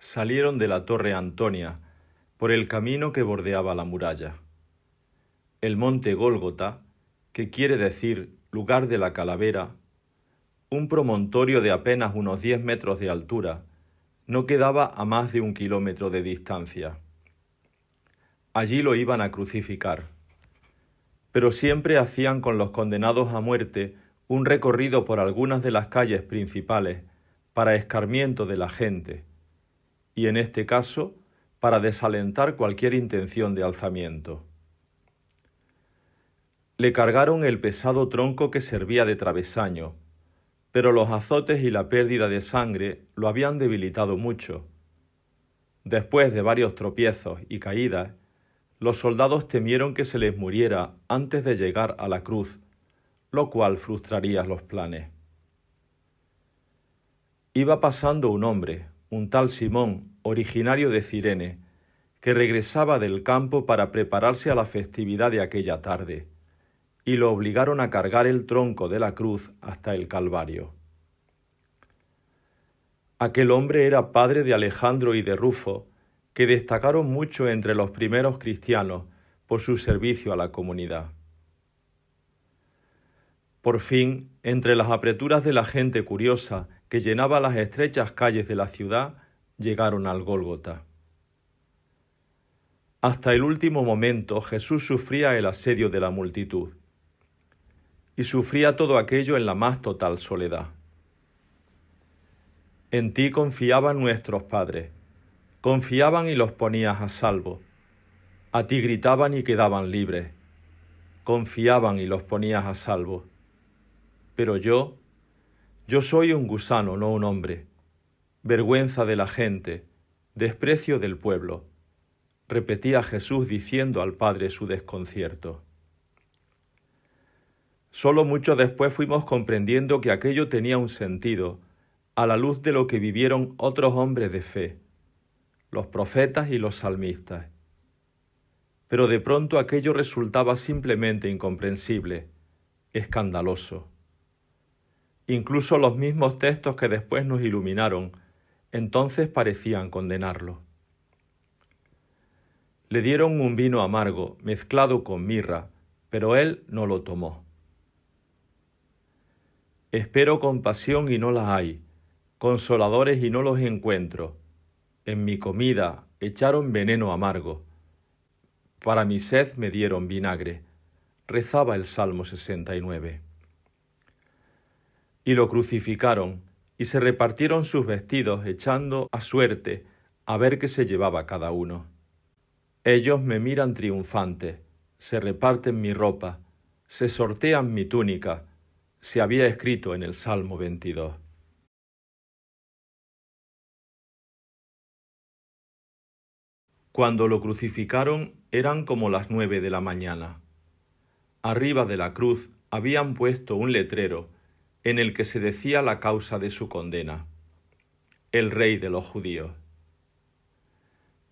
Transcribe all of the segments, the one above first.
salieron de la Torre Antonia por el camino que bordeaba la muralla. El monte Gólgota, que quiere decir lugar de la calavera, un promontorio de apenas unos 10 metros de altura, no quedaba a más de 1 kilómetro de distancia. Allí lo iban a crucificar, pero siempre hacían con los condenados a muerte un recorrido por algunas de las calles principales para escarmiento de la gente, y en este caso para desalentar cualquier intención de alzamiento. Le cargaron el pesado tronco que servía de travesaño, pero los azotes y la pérdida de sangre lo habían debilitado mucho. Después de varios tropiezos y caídas, los soldados temieron que se les muriera antes de llegar a la cruz, lo cual frustraría los planes. Iba pasando un hombre, un tal Simón, originario de Cirene, que regresaba del campo para prepararse a la festividad de aquella tarde, y lo obligaron a cargar el tronco de la cruz hasta el Calvario. Aquel hombre era padre de Alejandro y de Rufo, que destacaron mucho entre los primeros cristianos por su servicio a la comunidad. Por fin, entre las apreturas de la gente curiosa que llenaba las estrechas calles de la ciudad, llegaron al Gólgota. Hasta el último momento Jesús sufría el asedio de la multitud, y sufría todo aquello en la más total soledad. En ti confiaban nuestros padres, confiaban y los ponías a salvo. A ti gritaban y quedaban libres, confiaban y los ponías a salvo. Pero yo soy un gusano, no un hombre, vergüenza de la gente, desprecio del pueblo, repetía Jesús diciendo al Padre su desconcierto. Solo mucho después fuimos comprendiendo que aquello tenía un sentido, a la luz de lo que vivieron otros hombres de fe, los profetas y los salmistas. Pero de pronto aquello resultaba simplemente incomprensible, escandaloso. Incluso los mismos textos que después nos iluminaron, entonces parecían condenarlo. Le dieron un vino amargo, mezclado con mirra, pero él no lo tomó. Espero compasión y no la hay, consoladores y no los encuentro. En mi comida echaron veneno amargo. Para mi sed me dieron vinagre, rezaba el Salmo 69. Y lo crucificaron, y se repartieron sus vestidos, echando a suerte a ver qué se llevaba cada uno. Ellos me miran triunfantes, se reparten mi ropa, se sortean mi túnica, se había escrito en el Salmo 22. Cuando lo crucificaron eran como las 9 de la mañana. Arriba de la cruz habían puesto un letrero en el que se decía la causa de su condena: el Rey de los judíos.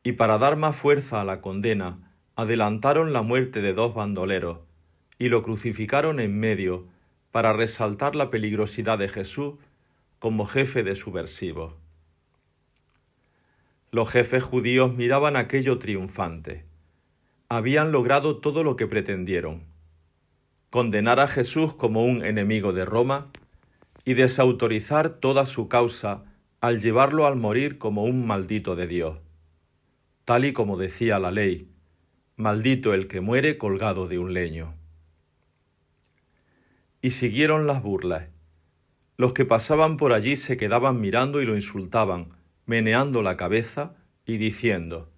Y para dar más fuerza a la condena, adelantaron la muerte de 2 bandoleros y lo crucificaron en medio para resaltar la peligrosidad de Jesús como jefe de subversivos. Los jefes judíos miraban aquello triunfante. Habían logrado todo lo que pretendieron: condenar a Jesús como un enemigo de Roma y desautorizar toda su causa al llevarlo al morir como un maldito de Dios, tal y como decía la ley: maldito el que muere colgado de un leño. Y siguieron las burlas. Los que pasaban por allí se quedaban mirando y lo insultaban, meneando la cabeza y diciendo: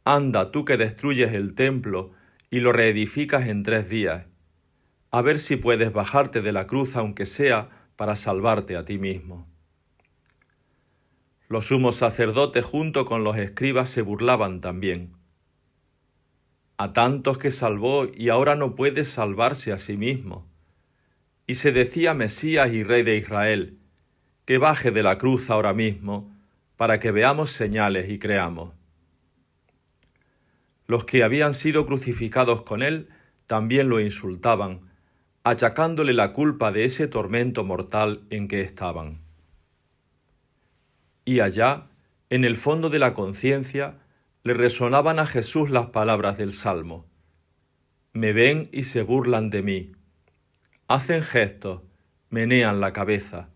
«Anda, tú que destruyes el templo y lo reedificas en 3 días, a ver si puedes bajarte de la cruz aunque sea para salvarte a ti mismo». Los sumos sacerdotes junto con los escribas se burlaban también. A tantos que salvó y ahora no puede salvarse a sí mismo. Y se decía Mesías y Rey de Israel, que baje de la cruz ahora mismo para que veamos señales y creamos. Los que habían sido crucificados con él también lo insultaban, achacándole la culpa de ese tormento mortal en que estaban. Y allá, En el fondo de la conciencia le resonaban a Jesús las palabras del Salmo. Me ven y se burlan de mí. Hacen gestos, menean la cabeza.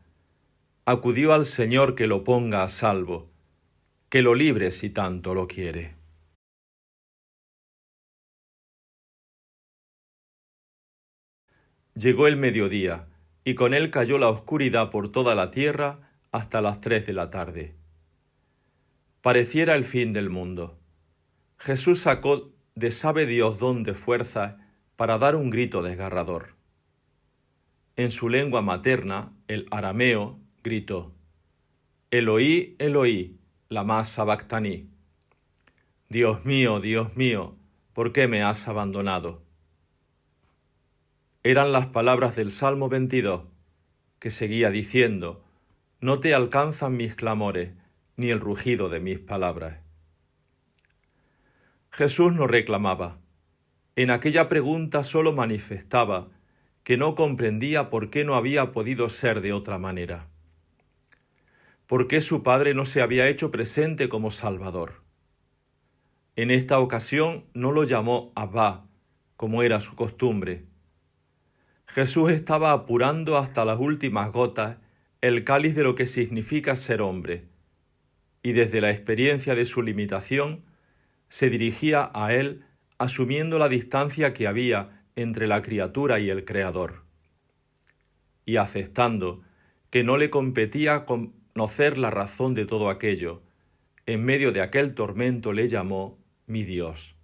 Acudió al Señor que lo ponga a salvo, que lo libre si tanto lo quiere. Llegó el mediodía, y con él cayó la oscuridad por toda la tierra hasta las 3 de la tarde. Pareciera el fin del mundo. Jesús sacó de sabe Dios dónde fuerzas para dar un grito desgarrador. En su lengua materna, el arameo, gritó: Eloí, Eloí, lama sabactaní. Dios mío, ¿por qué me has abandonado? Eran las palabras del Salmo 22, que seguía diciendo: No te alcanzan mis clamores, ni el rugido de mis palabras. Jesús no reclamaba. En aquella pregunta solo manifestaba que no comprendía por qué no había podido ser de otra manera. ¿Por qué su Padre no se había hecho presente como Salvador? En esta ocasión no lo llamó Abba, como era su costumbre. Jesús estaba apurando hasta las últimas gotas el cáliz de lo que significa ser hombre, y desde la experiencia de su limitación se dirigía a él asumiendo la distancia que había entre la criatura y el Creador, y aceptando que no le competía conocer la razón de todo aquello. En medio de aquel tormento le llamó mi Dios.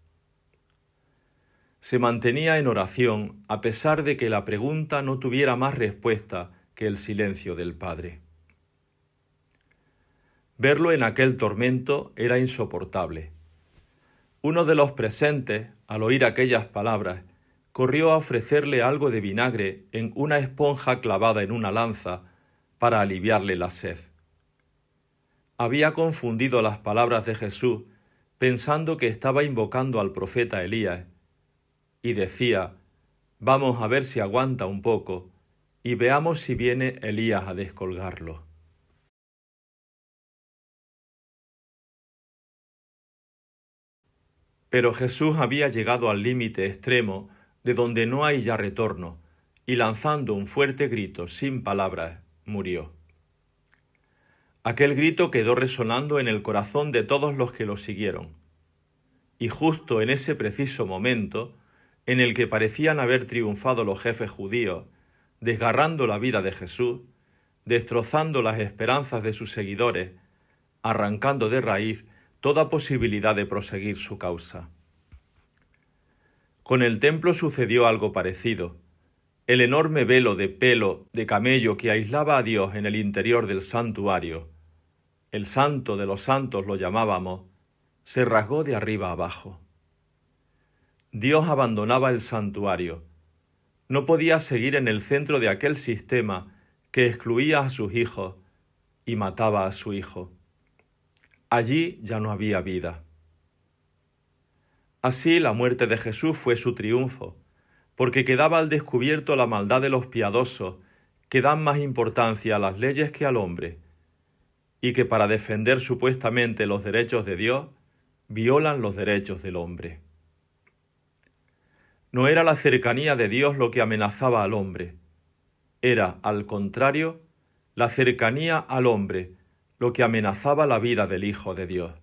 Se mantenía en oración a pesar de que la pregunta no tuviera más respuesta que el silencio del Padre. Verlo en aquel tormento era insoportable. Uno de los presentes, al oír aquellas palabras, corrió a ofrecerle algo de vinagre en una esponja clavada en una lanza para aliviarle la sed. Había confundido las palabras de Jesús pensando que estaba invocando al profeta Elías, y decía: vamos a ver si aguanta un poco y veamos si viene Elías a descolgarlo. Pero Jesús había llegado al límite extremo de donde no hay ya retorno, y lanzando un fuerte grito sin palabras, murió. Aquel grito quedó resonando en el corazón de todos los que lo siguieron, y justo en ese preciso momento, en el que parecían haber triunfado los jefes judíos, desgarrando la vida de Jesús, destrozando las esperanzas de sus seguidores, arrancando de raíz toda posibilidad de proseguir su causa. Con el templo sucedió algo parecido. El enorme velo de pelo de camello que aislaba a Dios en el interior del santuario, el santo de los santos lo llamábamos, se rasgó de arriba abajo. Dios abandonaba el santuario. No podía seguir en el centro de aquel sistema que excluía a sus hijos y mataba a su hijo. Allí ya no había vida. Así la muerte de Jesús fue su triunfo, porque quedaba al descubierto la maldad de los piadosos que dan más importancia a las leyes que al hombre, y que para defender supuestamente los derechos de Dios, violan los derechos del hombre. No era la cercanía de Dios lo que amenazaba al hombre, era, al contrario, la cercanía al hombre lo que amenazaba la vida del Hijo de Dios.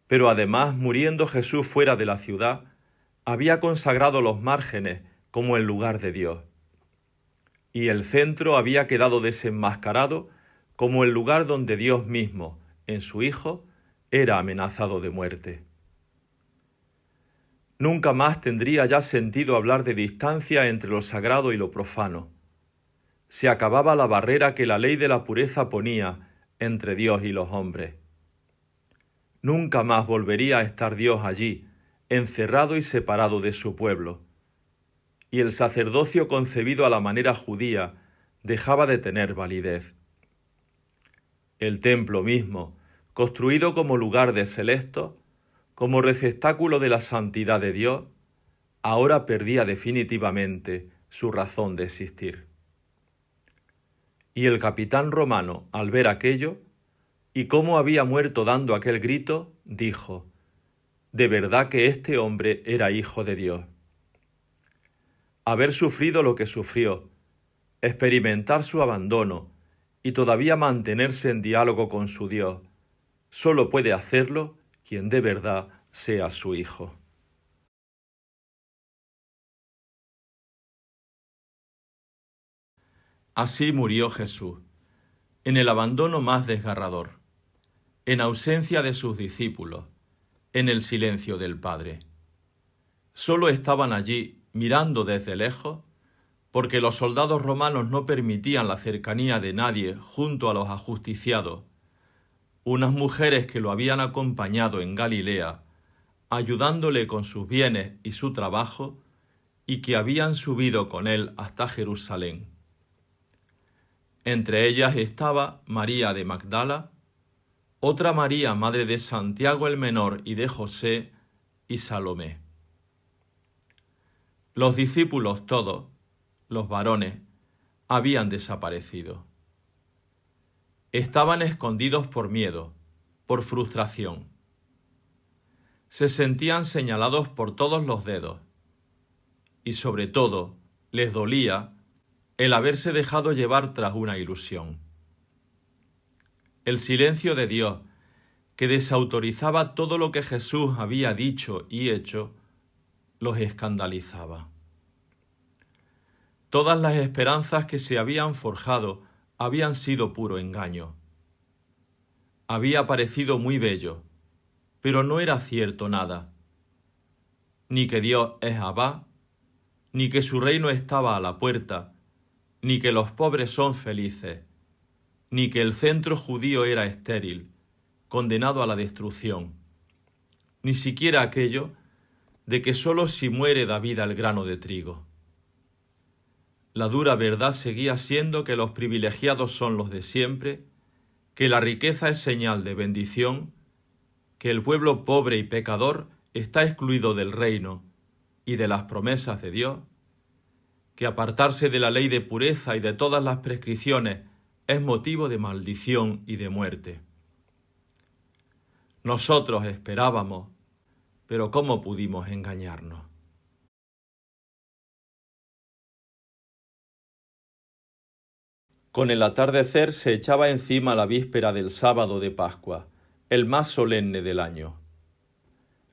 Pero además, muriendo Jesús fuera de la ciudad, había consagrado los márgenes como el lugar de Dios, y el centro había quedado desenmascarado como el lugar donde Dios mismo, en su Hijo, era amenazado de muerte. Nunca más tendría ya sentido hablar de distancia entre lo sagrado y lo profano. Se acababa la barrera que la ley de la pureza ponía entre Dios y los hombres. Nunca más volvería a estar Dios allí, encerrado y separado de su pueblo. Y el sacerdocio concebido a la manera judía dejaba de tener validez. El templo mismo, construido como lugar de selectos, como receptáculo de la santidad de Dios, ahora perdía definitivamente su razón de existir. Y el capitán romano, al ver aquello, y cómo había muerto dando aquel grito, dijo: de verdad que este hombre era hijo de Dios. Haber sufrido lo que sufrió, experimentar su abandono y todavía mantenerse en diálogo con su Dios, solo puede hacerlo quien de verdad sea su hijo. Así murió Jesús, en el abandono más desgarrador, en ausencia de sus discípulos, en el silencio del Padre. Solo estaban allí, mirando desde lejos, porque los soldados romanos no permitían la cercanía de nadie junto a los ajusticiados, unas mujeres que lo habían acompañado en Galilea, ayudándole con sus bienes y su trabajo, y que habían subido con él hasta Jerusalén. Entre ellas estaba María de Magdala, otra María, madre de Santiago el Menor y de José, y Salomé. Los discípulos todos, los varones, habían desaparecido. Estaban escondidos por miedo, por frustración. Se sentían señalados por todos los dedos, y sobre todo les dolía el haberse dejado llevar tras una ilusión. El silencio de Dios, que desautorizaba todo lo que Jesús había dicho y hecho, los escandalizaba. Todas las esperanzas que se habían forjado habían sido puro engaño. Había parecido muy bello, pero no era cierto nada. Ni que Dios es Abba, ni que su reino estaba a la puerta, ni que los pobres son felices, ni que el centro judío era estéril, condenado a la destrucción, ni siquiera aquello de que sólo si muere da vida el grano de trigo. La dura verdad seguía siendo que los privilegiados son los de siempre, que la riqueza es señal de bendición, que el pueblo pobre y pecador está excluido del reino y de las promesas de Dios, que apartarse de la ley de pureza y de todas las prescripciones es motivo de maldición y de muerte. Nosotros esperábamos, pero ¿cómo pudimos engañarnos? Con el atardecer se echaba encima la víspera del sábado de Pascua, el más solemne del año.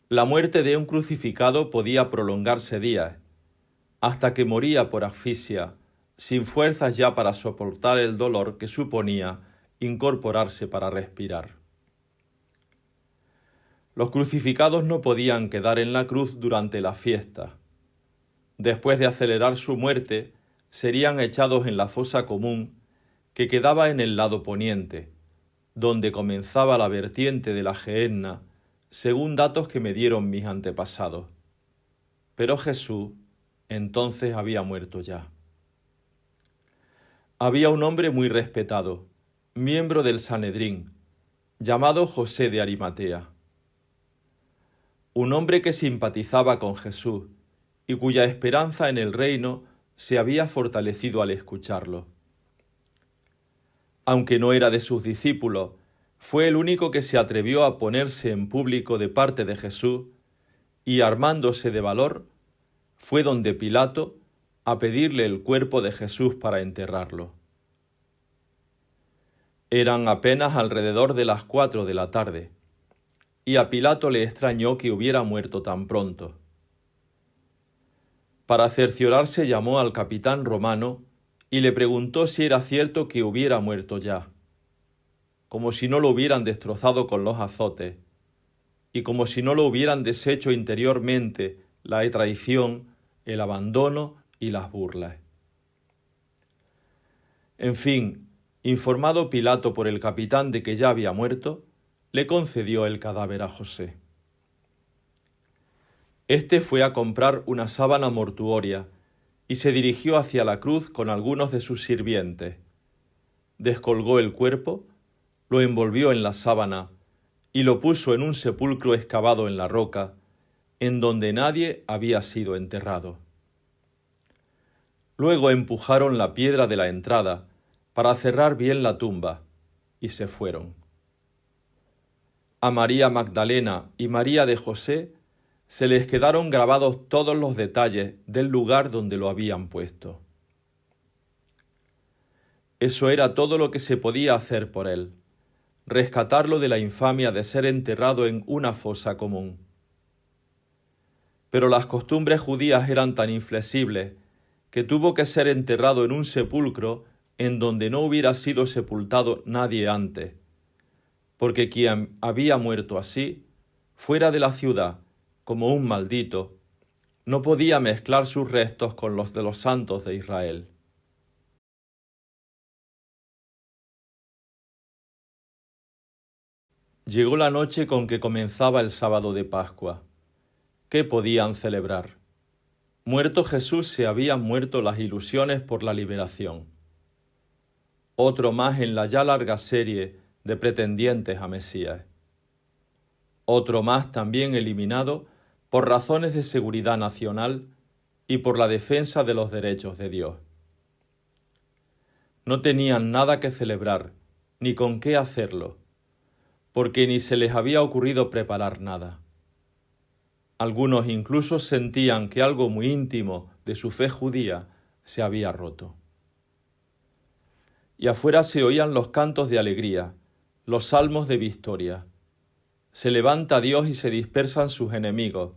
La muerte de un crucificado podía prolongarse días, hasta que moría por asfixia, sin fuerzas ya para soportar el dolor que suponía incorporarse para respirar. Los crucificados no podían quedar en la cruz durante la fiesta. Después de acelerar su muerte, serían echados en la fosa común que quedaba en el lado poniente, donde comenzaba la vertiente de la Gehenna, según datos que me dieron mis antepasados. Pero Jesús entonces había muerto ya. Había un hombre muy respetado, miembro del Sanedrín, llamado José de Arimatea. Un hombre que simpatizaba con Jesús y cuya esperanza en el reino se había fortalecido al escucharlo. Aunque no era de sus discípulos, fue el único que se atrevió a ponerse en público de parte de Jesús y, armándose de valor, fue donde Pilato a pedirle el cuerpo de Jesús para enterrarlo. Eran apenas alrededor de las 4 de la tarde, y a Pilato le extrañó que hubiera muerto tan pronto. Para cerciorarse llamó al capitán romano y le preguntó si era cierto que hubiera muerto ya, como si no lo hubieran destrozado con los azotes, y como si no lo hubieran deshecho interiormente la traición, el abandono y las burlas. En fin, informado Pilato por el capitán de que ya había muerto, le concedió el cadáver a José. Este fue a comprar una sábana mortuoria y se dirigió hacia la cruz con algunos de sus sirvientes. Descolgó el cuerpo, lo envolvió en la sábana y lo puso en un sepulcro excavado en la roca, en donde nadie había sido enterrado. Luego empujaron la piedra de la entrada para cerrar bien la tumba y se fueron. A María Magdalena y María de José se les quedaron grabados todos los detalles del lugar donde lo habían puesto. Eso era todo lo que se podía hacer por él, rescatarlo de la infamia de ser enterrado en una fosa común. Pero las costumbres judías eran tan inflexibles que tuvo que ser enterrado en un sepulcro en donde no hubiera sido sepultado nadie antes, porque quien había muerto así, fuera de la ciudad, como un maldito, no podía mezclar sus restos con los de los santos de Israel. Llegó la noche con que comenzaba el sábado de Pascua. ¿Qué podían celebrar? Muerto Jesús, se habían muerto las ilusiones por la liberación. Otro más en la ya larga serie de pretendientes a Mesías. Otro más también eliminado por razones de seguridad nacional y por la defensa de los derechos de Dios. No tenían nada que celebrar, ni con qué hacerlo, porque ni se les había ocurrido preparar nada. Algunos incluso sentían que algo muy íntimo de su fe judía se había roto. Y afuera se oían los cantos de alegría, los salmos de victoria. Se levanta Dios y se dispersan sus enemigos,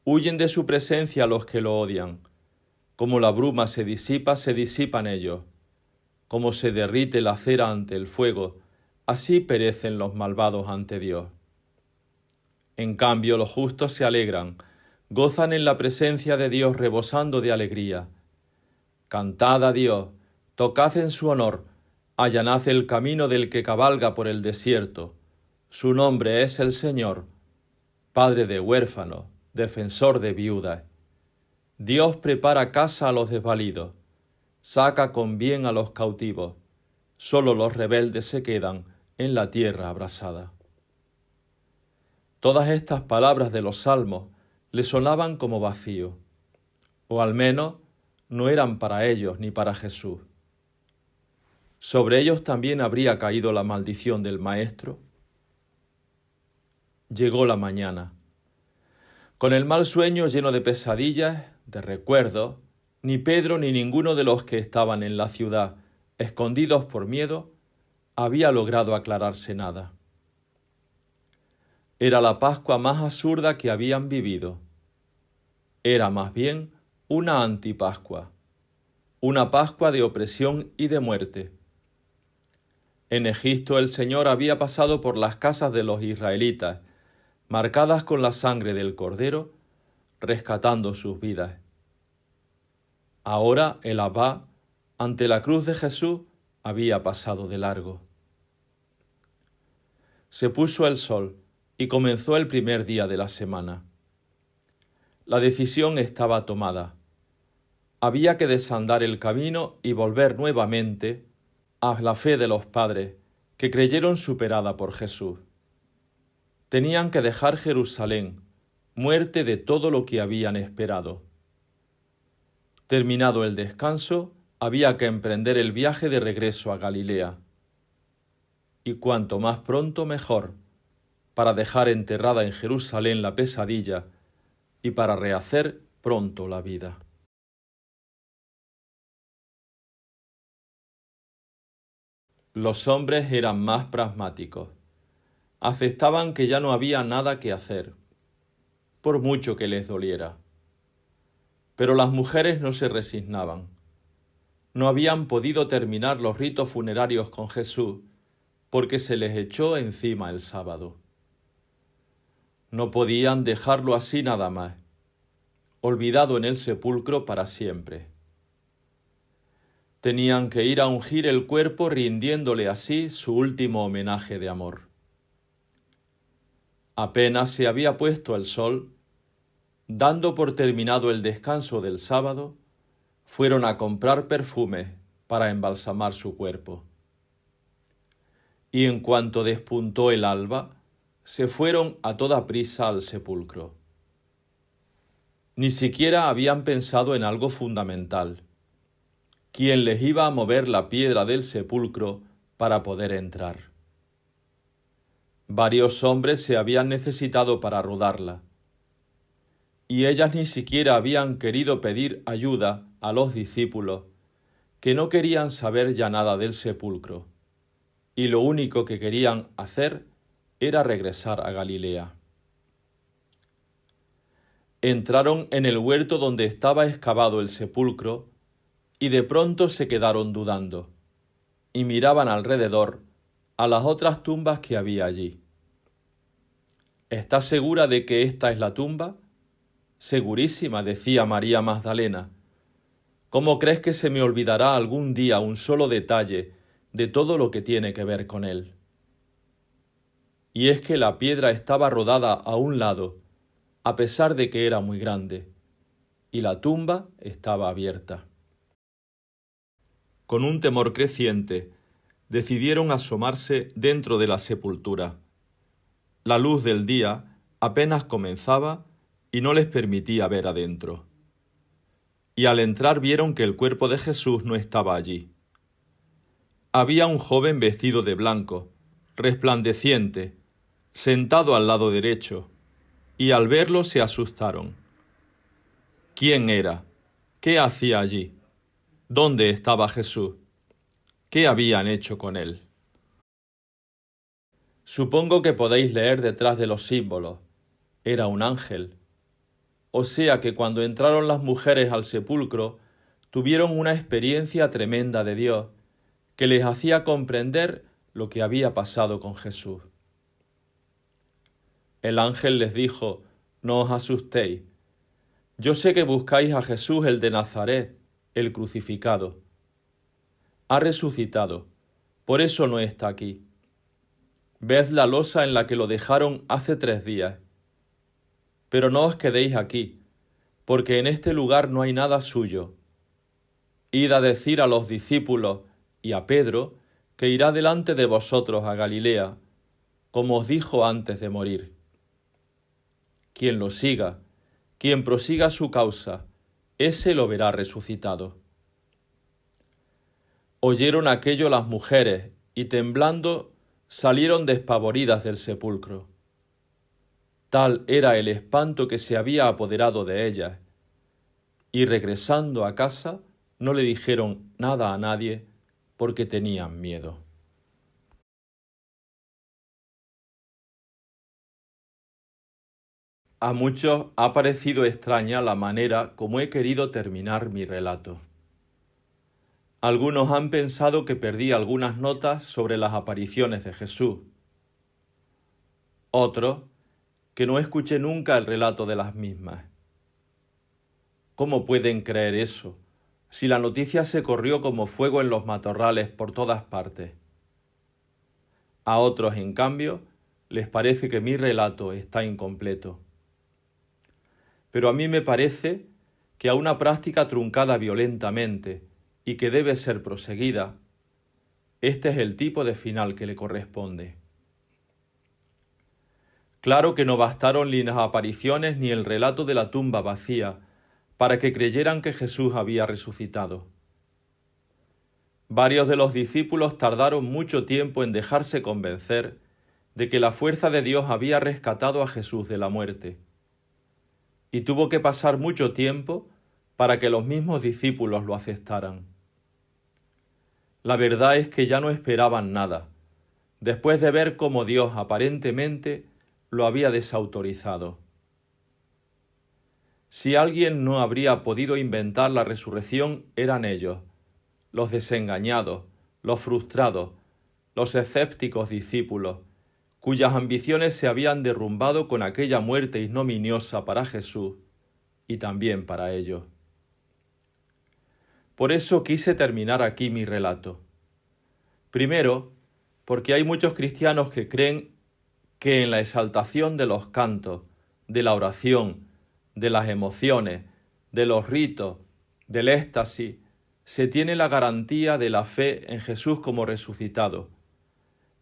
huyen de su presencia los que lo odian. Como la bruma se disipan ellos. Como se derrite la cera ante el fuego, así perecen los malvados ante Dios. En cambio, los justos se alegran, gozan en la presencia de Dios rebosando de alegría. Cantad a Dios, tocad en su honor, allanad el camino del que cabalga por el desierto. Su nombre es el Señor, Padre de huérfanos, defensor de viudas. Dios prepara casa a los desvalidos, saca con bien a los cautivos. Solo los rebeldes se quedan en la tierra abrasada. Todas estas palabras de los salmos le sonaban como vacío, o al menos no eran para ellos ni para Jesús. ¿Sobre ellos también habría caído la maldición del Maestro? Llegó la mañana. Con el mal sueño lleno de pesadillas, de recuerdos, ni Pedro ni ninguno de los que estaban en la ciudad, escondidos por miedo, había logrado aclararse nada. Era la Pascua más absurda que habían vivido. Era más bien una antipascua, una Pascua de opresión y de muerte. En Egipto el Señor había pasado por las casas de los israelitas, marcadas con la sangre del Cordero, rescatando sus vidas. Ahora el Abba, ante la cruz de Jesús, había pasado de largo. Se puso el sol y comenzó el primer día de la semana. La decisión estaba tomada. Había que desandar el camino y volver nuevamente a la fe de los padres, que creyeron superada por Jesús. Tenían que dejar Jerusalén, muerte de todo lo que habían esperado. Terminado el descanso, había que emprender el viaje de regreso a Galilea. Y cuanto más pronto mejor, para dejar enterrada en Jerusalén la pesadilla y para rehacer pronto la vida. Los hombres eran más pragmáticos. Aceptaban que ya no había nada que hacer, por mucho que les doliera. Pero las mujeres no se resignaban. No habían podido terminar los ritos funerarios con Jesús porque se les echó encima el sábado. No podían dejarlo así nada más, olvidado en el sepulcro para siempre. Tenían que ir a ungir el cuerpo rindiéndole así su último homenaje de amor. Apenas se había puesto el sol, dando por terminado el descanso del sábado, fueron a comprar perfumes para embalsamar su cuerpo. Y en cuanto despuntó el alba, se fueron a toda prisa al sepulcro. Ni siquiera habían pensado en algo fundamental. ¿Quién les iba a mover la piedra del sepulcro para poder entrar? Varios hombres se habían necesitado para rodarla, y ellas ni siquiera habían querido pedir ayuda a los discípulos, que no querían saber ya nada del sepulcro, y lo único que querían hacer era regresar a Galilea. Entraron en el huerto donde estaba excavado el sepulcro, y de pronto se quedaron dudando, y miraban alrededor a las otras tumbas que había allí. ¿Estás segura de que esta es la tumba? Segurísima, decía María Magdalena. ¿Cómo crees que se me olvidará algún día un solo detalle de todo lo que tiene que ver con él? Y es que la piedra estaba rodada a un lado, a pesar de que era muy grande, y la tumba estaba abierta. Con un temor creciente, decidieron asomarse dentro de la sepultura. La luz del día apenas comenzaba y no les permitía ver adentro. Y al entrar vieron que el cuerpo de Jesús no estaba allí. Había un joven vestido de blanco, resplandeciente, sentado al lado derecho, y al verlo se asustaron. ¿Quién era? ¿Qué hacía allí? ¿Dónde estaba Jesús? ¿Qué habían hecho con él? Supongo que podéis leer detrás de los símbolos. Era un ángel. O sea que cuando entraron las mujeres al sepulcro, tuvieron una experiencia tremenda de Dios, que les hacía comprender lo que había pasado con Jesús. El ángel les dijo: no os asustéis. Yo sé que buscáis a Jesús el de Nazaret, el crucificado. Ha resucitado, por eso no está aquí. Ved la losa en la que lo dejaron hace 3 días. Pero no os quedéis aquí, porque en este lugar no hay nada suyo. Id a decir a los discípulos y a Pedro que irá delante de vosotros a Galilea, como os dijo antes de morir. Quien lo siga, quien prosiga su causa, ese lo verá resucitado. Oyeron aquello las mujeres y temblando salieron despavoridas del sepulcro. Tal era el espanto que se había apoderado de ellas, y regresando a casa no le dijeron nada a nadie porque tenían miedo. A muchos ha parecido extraña la manera como he querido terminar mi relato. Algunos han pensado que perdí algunas notas sobre las apariciones de Jesús. Otros, que no escuché nunca el relato de las mismas. ¿Cómo pueden creer eso, si la noticia se corrió como fuego en los matorrales por todas partes? A otros, en cambio, les parece que mi relato está incompleto. Pero a mí me parece que a una práctica truncada violentamente y que debe ser proseguida, este es el tipo de final que le corresponde. Claro que no bastaron ni las apariciones ni el relato de la tumba vacía para que creyeran que Jesús había resucitado. Varios de los discípulos tardaron mucho tiempo en dejarse convencer de que la fuerza de Dios había rescatado a Jesús de la muerte. Y tuvo que pasar mucho tiempo para que los mismos discípulos lo aceptaran. La verdad es que ya no esperaban nada, después de ver cómo Dios aparentemente lo había desautorizado. Si alguien no habría podido inventar la resurrección, eran ellos, los desengañados, los frustrados, los escépticos discípulos, cuyas ambiciones se habían derrumbado con aquella muerte ignominiosa para Jesús y también para ellos. Por eso quise terminar aquí mi relato. Primero, porque hay muchos cristianos que creen que en la exaltación de los cantos, de la oración, de las emociones, de los ritos, del éxtasis, se tiene la garantía de la fe en Jesús como resucitado,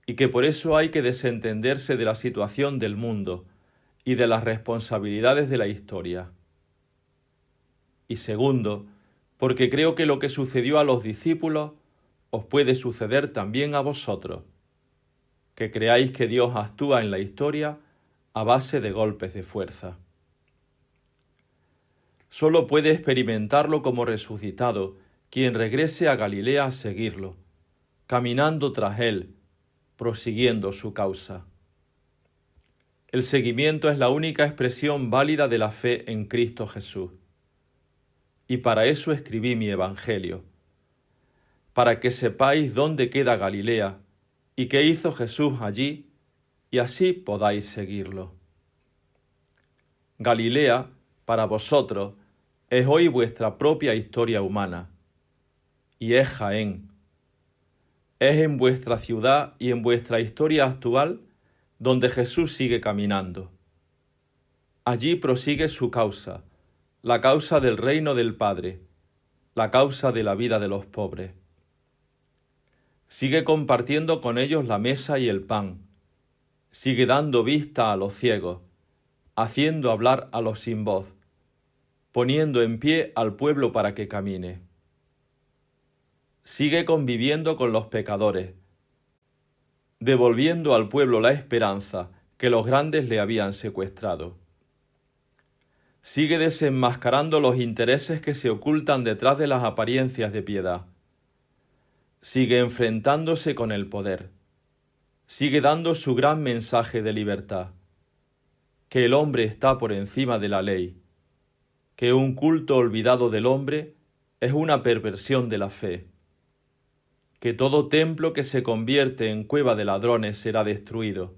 y que por eso hay que desentenderse de la situación del mundo y de las responsabilidades de la historia. Y segundo, porque creo que lo que sucedió a los discípulos os puede suceder también a vosotros. que creáis que Dios actúa en la historia a base de golpes de fuerza. Solo puede experimentarlo como resucitado quien regrese a Galilea a seguirlo, caminando tras él, prosiguiendo su causa. El seguimiento es la única expresión válida de la fe en Cristo Jesús. Y para eso escribí mi Evangelio, para que sepáis dónde queda Galilea y qué hizo Jesús allí, y así podáis seguirlo. Galilea, para vosotros, es hoy vuestra propia historia humana, y es Jaén. Es en vuestra ciudad y en vuestra historia actual donde Jesús sigue caminando. Allí prosigue su causa, la causa del reino del Padre, la causa de la vida de los pobres. Sigue compartiendo con ellos la mesa y el pan, sigue dando vista a los ciegos, haciendo hablar a los sin voz, poniendo en pie al pueblo para que camine. Sigue conviviendo con los pecadores, devolviendo al pueblo la esperanza que los grandes le habían secuestrado. Sigue desenmascarando los intereses que se ocultan detrás de las apariencias de piedad. Sigue enfrentándose con el poder. Sigue dando su gran mensaje de libertad, que el hombre está por encima de la ley, que un culto olvidado del hombre es una perversión de la fe, que todo templo que se convierte en cueva de ladrones será destruido.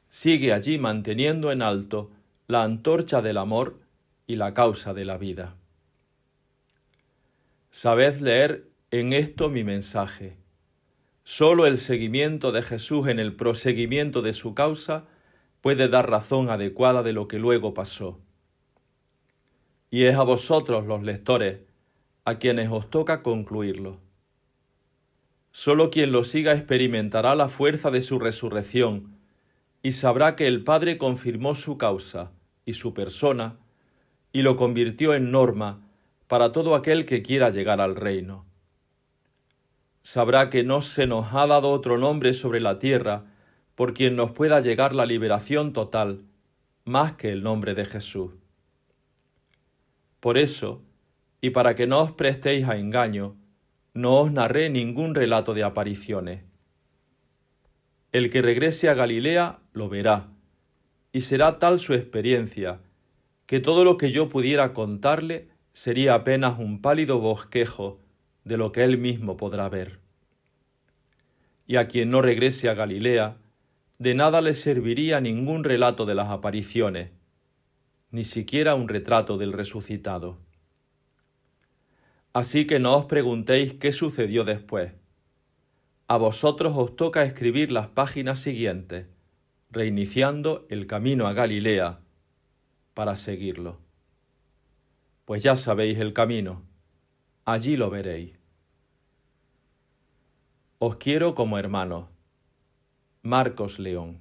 Sigue allí manteniendo en alto la antorcha del amor y la causa de la vida. Sabed leer en esto mi mensaje. Solo el seguimiento de Jesús en el proseguimiento de su causa puede dar razón adecuada de lo que luego pasó. Y es a vosotros, los lectores, a quienes os toca concluirlo. Solo quien lo siga experimentará la fuerza de su resurrección y sabrá que el Padre confirmó su causa y su persona y lo convirtió en norma para todo aquel que quiera llegar al reino. Sabrá que no se nos ha dado otro nombre sobre la tierra por quien nos pueda llegar la liberación total, más que el nombre de Jesús. Por eso, y para que no os prestéis a engaño, no os narré ningún relato de apariciones. El que regrese a Galilea lo verá, y será tal su experiencia, que todo lo que yo pudiera contarle sería apenas un pálido bosquejo de lo que él mismo podrá ver. Y a quien no regrese a Galilea, de nada le serviría ningún relato de las apariciones, ni siquiera un retrato del resucitado. Así que no os preguntéis qué sucedió después. A vosotros os toca escribir las páginas siguientes, reiniciando el camino a Galilea para seguirlo. Pues ya sabéis el camino, allí lo veréis. Os quiero como hermanos. Marcos León.